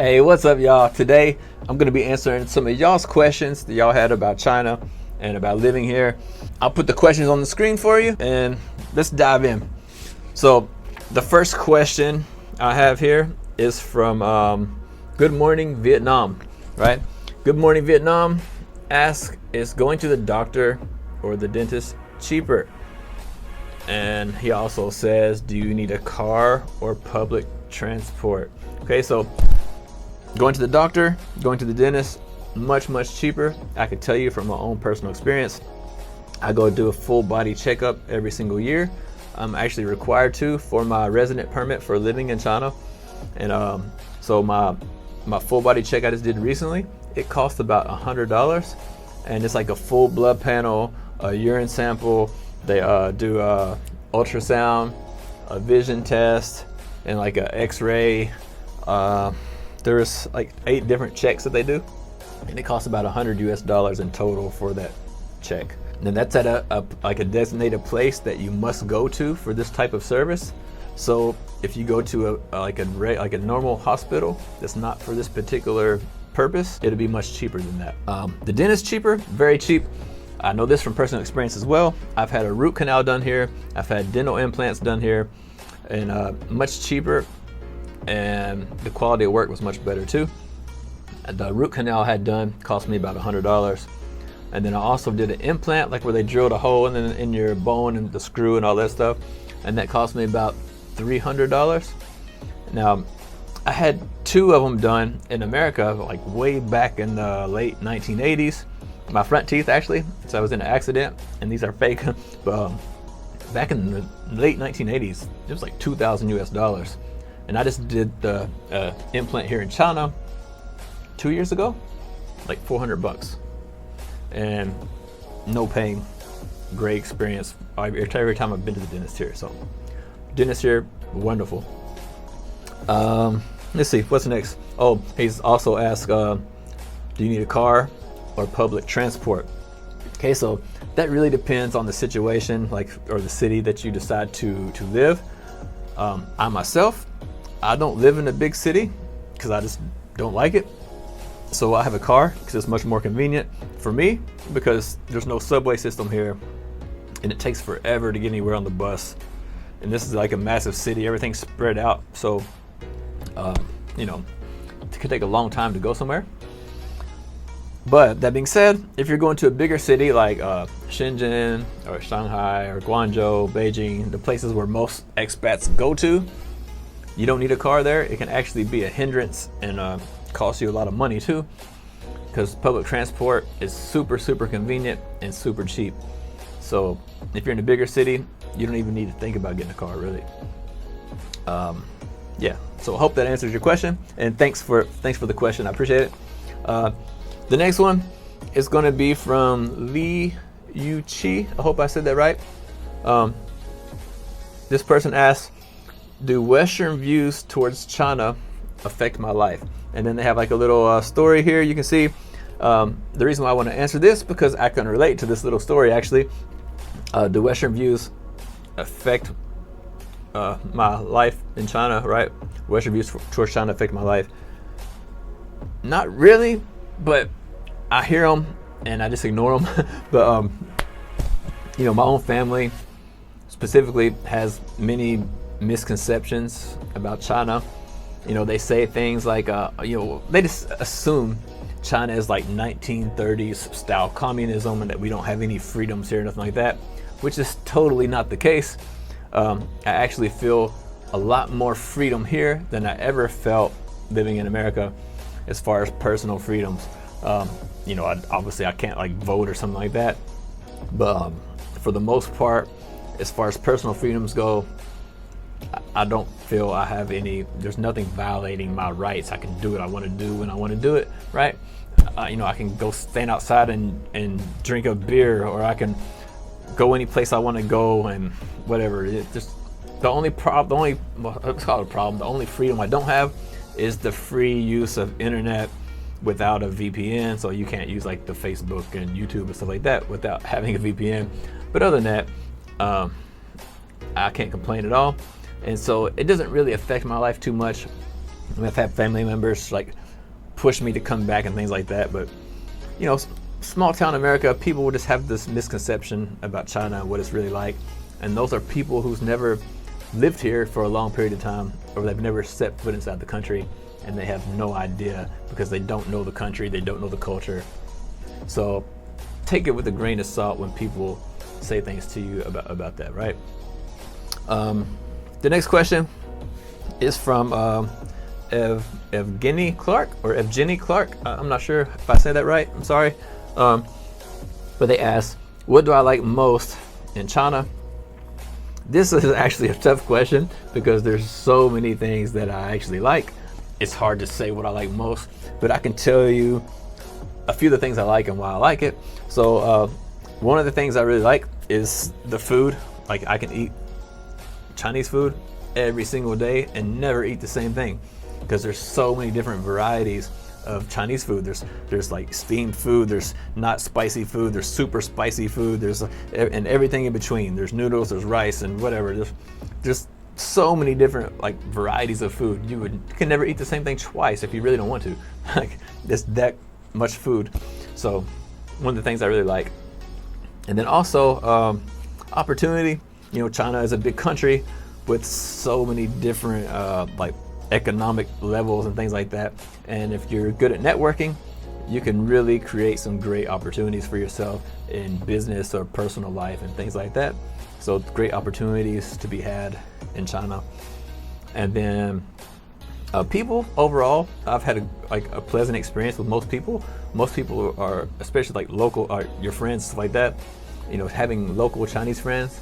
Hey, what's up, y'all? Today, I'm going to be answering some of y'all's questions that y'all had about China and about living here. I'll put the questions on the screen for you and let's dive in. So, the first question I have here is from Good Morning Vietnam, right? Good Morning Vietnam asks, is going to the doctor or the dentist cheaper? And he also says, do you need a car or public transport? Okay, so going to the doctor, going to the dentist, much cheaper. I can tell you from my own personal experience. I go do a full body checkup every single year. I'm actually required to for my resident permit for living in China. And so my full body check I just did recently, it cost about $100. And it's like a full blood panel, a urine sample. They do ultrasound, a vision test, and like an x-ray. There's like 8 different checks that they do, and it costs about $100 in total for that check. And that's at a designated place that you must go to for this type of service. So if you go to a normal hospital that's not for this particular purpose, it'll be much cheaper than that. The dentist cheaper, very cheap. I know this from personal experience as well. I've had a root canal done here. I've had dental implants done here, and much cheaper. And the quality of work was much better too. The root canal I had done cost me about $100. And then I also did an implant, like where they drilled a hole in your bone and the screw and all that stuff. And that cost me about $300. Now, I had 2 of them done in America, like way back in the late 1980s. My front teeth actually, so I was in an accident, and these are fake. But back in the late 1980s, it was like $2,000 US. And I just did the implant here in China 2 years ago, like $400, and no pain, great experience. Every time I've been to the dentist here, so dentist here, wonderful. Let's see, what's next? Oh, he's also asked, do you need a car or public transport? Okay, so that really depends on the situation, or the city that you decide to live. I myself, I don't live in a big city because I just don't like it. So I have a car because it's much more convenient for me, because there's no subway system here and it takes forever to get anywhere on the bus. And this is like a massive city, everything's spread out. So, it could take a long time to go somewhere. But that being said, if you're going to a bigger city like Shenzhen or Shanghai or Guangzhou, Beijing, the places where most expats go to, you don't need a car there. It can actually be a hindrance and cost you a lot of money too, because public transport is super convenient and super cheap. So if you're in a bigger city, you don't even need to think about getting a car, really. Yeah, so I hope that answers your question, and thanks for the question. I appreciate it. The next one is going to be from Lee Yu Chi. I hope I said that right. This person asks, do Western views towards China affect my life? And then they have like a little story here. You can see the reason why I want to answer this, because I can relate to this little story actually. Do Western views affect my life in China, right? Western views towards China affect my life? Not really, but I hear them and I just ignore them. But my own family specifically has many misconceptions about China. They say things like they just assume China is like 1930s style communism and that we don't have any freedoms here, nothing like that, which is totally not the case. I actually feel a lot more freedom here than I ever felt living in America, as far as personal freedoms. Obviously I can't like vote or something like that, but for the most part, as far as personal freedoms go, I don't feel I have any. There's nothing violating my rights. I can do what I want to do when I want to do it, right? I can go stand outside and drink a beer, or I can go any place I want to go and whatever. It's just the only freedom I don't have is the free use of internet without a VPN. So you can't use like the Facebook and YouTube and stuff like that without having a VPN. But other than that, I can't complain at all. And so it doesn't really affect my life too much. I've had family members like push me to come back and things like that. But you know, small town America, people will just have this misconception about China and what it's really like. And those are people who's never lived here for a long period of time, or they've never set foot inside the country, and they have no idea because they don't know the country, they don't know the culture. So take it with a grain of salt when people say things to you about that, right? The next question is from Evgeny Clark, or Evgeny Clark. I'm not sure if I said that right. I'm sorry. But they ask, what do I like most in China? This is actually a tough question because there's so many things that I actually like. It's hard to say what I like most, but I can tell you a few of the things I like and why I like it. So one of the things I really like is the food. Like, I can eat Chinese food every single day and never eat the same thing because there's so many different varieties of Chinese food. There's like steamed food, there's not spicy food, there's super spicy food, there's and everything in between. There's noodles, there's rice, and whatever. There's so many different like varieties of food. You can never eat the same thing twice if you really don't want to. Like, there's that much food. So one of the things I really like. And then also opportunity. You know, China is a big country with so many different like economic levels and things like that. And if you're good at networking, you can really create some great opportunities for yourself in business or personal life and things like that. So great opportunities to be had in China. And then people overall, I've had a pleasant experience with most people. Most people are, especially like local, your friends, stuff like that. You know, having local Chinese friends,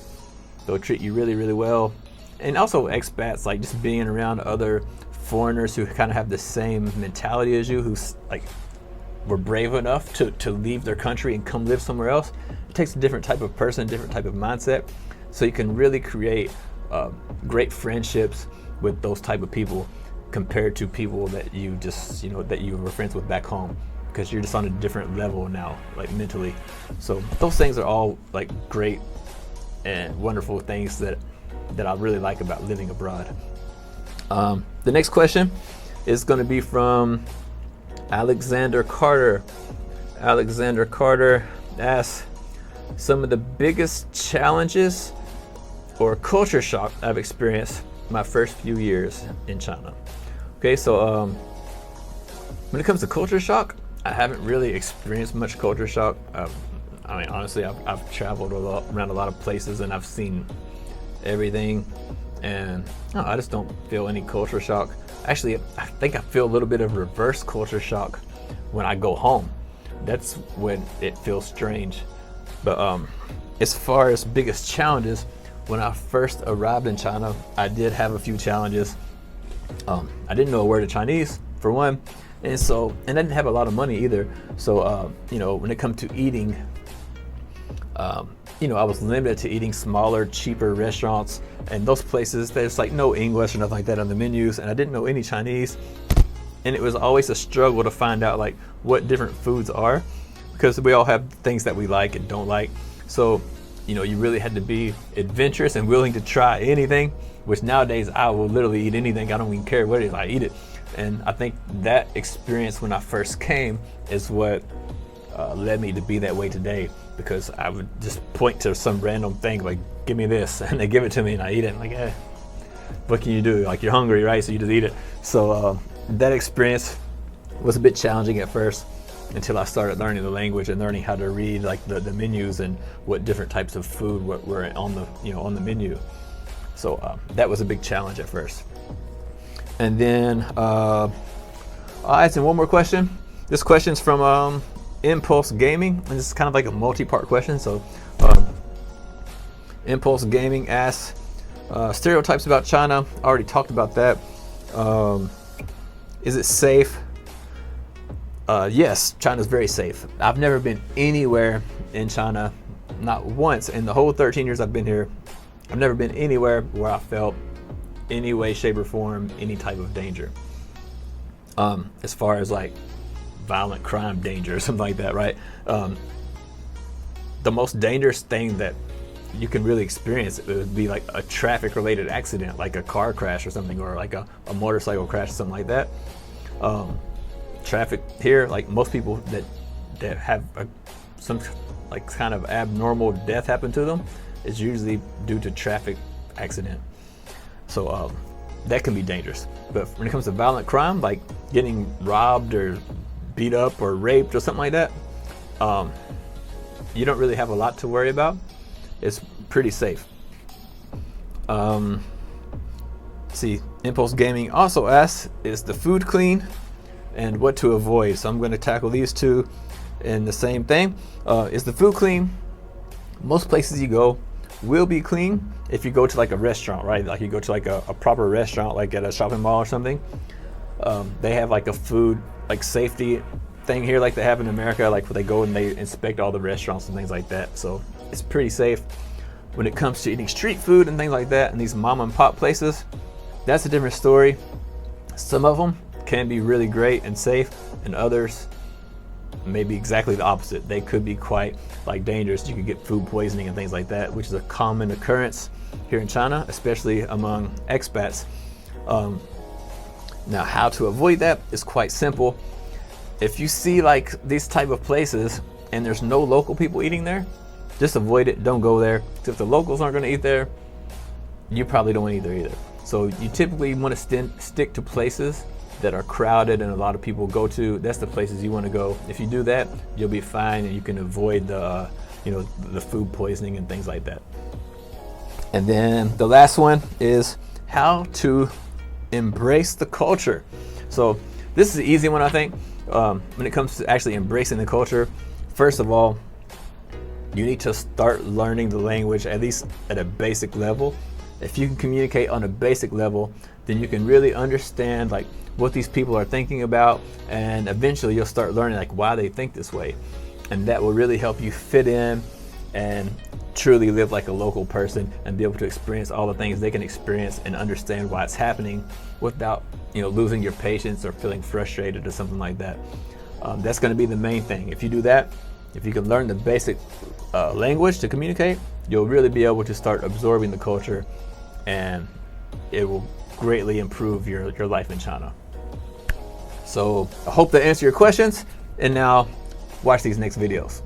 they'll treat you really, really well. And also expats, like just being around other foreigners who kind of have the same mentality as you, who's like were brave enough to leave their country and come live somewhere else. It takes a different type of person, different type of mindset. So you can really create great friendships with those type of people compared to people that you just, you know, that you were friends with back home, because you're just on a different level now, like mentally. So those things are all like great and wonderful things that I really like about living abroad. The next question is going to be from Alexander Carter. Alexander Carter asks, some of the biggest challenges or culture shock I've experienced my first few years in China. Okay, so when it comes to culture shock, I haven't really experienced much culture shock. I mean, honestly, I've traveled around a lot of places and I've seen everything, and I just don't feel any culture shock. Actually, I think I feel a little bit of reverse culture shock when I go home. That's when it feels strange. But as far as biggest challenges, when I first arrived in China, I did have a few challenges. I didn't know a word of Chinese, for one, and I didn't have a lot of money either. So you know, when it comes to eating, you know, I was limited to eating smaller, cheaper restaurants, and those places, there's like no English or nothing like that on the menus, and I didn't know any Chinese, and it was always a struggle to find out like what different foods are, because we all have things that we like and don't like. So, you know, you really had to be adventurous and willing to try anything, which nowadays I will literally eat anything. I don't even care what it is, I eat it. And I think that experience when I first came is what led me to be that way today, because I would just point to some random thing like, give me this, and they give it to me and I eat it. I'm like, what can you do? Like, you're hungry, right? So you just eat it. So that experience was a bit challenging at first, until I started learning the language and learning how to read like the menus and what different types of food were on the, you know, on the menu. So that was a big challenge at first. And then I'll ask one more question. This question's from Impulse Gaming, and this is kind of like a multi-part question. So Impulse Gaming asks, stereotypes about China. I already talked about that. Is it safe? Yes, China's very safe. I've never been anywhere in China, not once in the whole 13 years I've been here. I've never been anywhere where I felt any way, shape, or form any type of danger. As far as like violent crime danger or something like that, right? The most dangerous thing that you can really experience it. It would be like a traffic related accident, like a car crash or something, or like a motorcycle crash or something like that. Traffic here, like most people that have some like kind of abnormal death happen to them, is usually due to traffic accident. So that can be dangerous. But when it comes to violent crime, like getting robbed or beat up or raped or something like that, you don't really have a lot to worry about. It's pretty safe. See, Impulse Gaming also asks, is the food clean and what to avoid? So I'm going to tackle these two in the same thing. Is the food clean? Most places you go will be clean. If you go to like a restaurant, right? Like you go to like a proper restaurant, like at a shopping mall or something, they have like a food like safety thing here like they have in America, like where they go and they inspect all the restaurants and things like that. So it's pretty safe. When it comes to eating street food and things like that and these mom and pop places, that's a different story. Some of them can be really great and safe, and others maybe exactly the opposite. They could be quite like dangerous. You could get food poisoning and things like that, which is a common occurrence here in China, especially among expats. Now, how to avoid that is quite simple. If you see like these type of places and there's no local people eating there, just avoid it. Don't go there. If the locals aren't going to eat there, you probably don't eat there either. So you typically want to stick to places that are crowded and a lot of people go to. That's the places you want to go. If you do that, you'll be fine, and you can avoid the the food poisoning and things like that. And then the last one is how to embrace the culture. So this is the easy one, I think. When it comes to actually embracing the culture, first of all, you need to start learning the language at least at a basic level. If you can communicate on a basic level, then you can really understand like what these people are thinking about, and eventually you'll start learning like why they think this way, and that will really help you fit in and truly live like a local person and be able to experience all the things they can experience and understand why it's happening without losing your patience or feeling frustrated or something like that. That's going to be the main thing. If you do that, if you can learn the basic language to communicate, you'll really be able to start absorbing the culture, and it will greatly improve your life in China. So I hope that answered your questions, and now watch these next videos.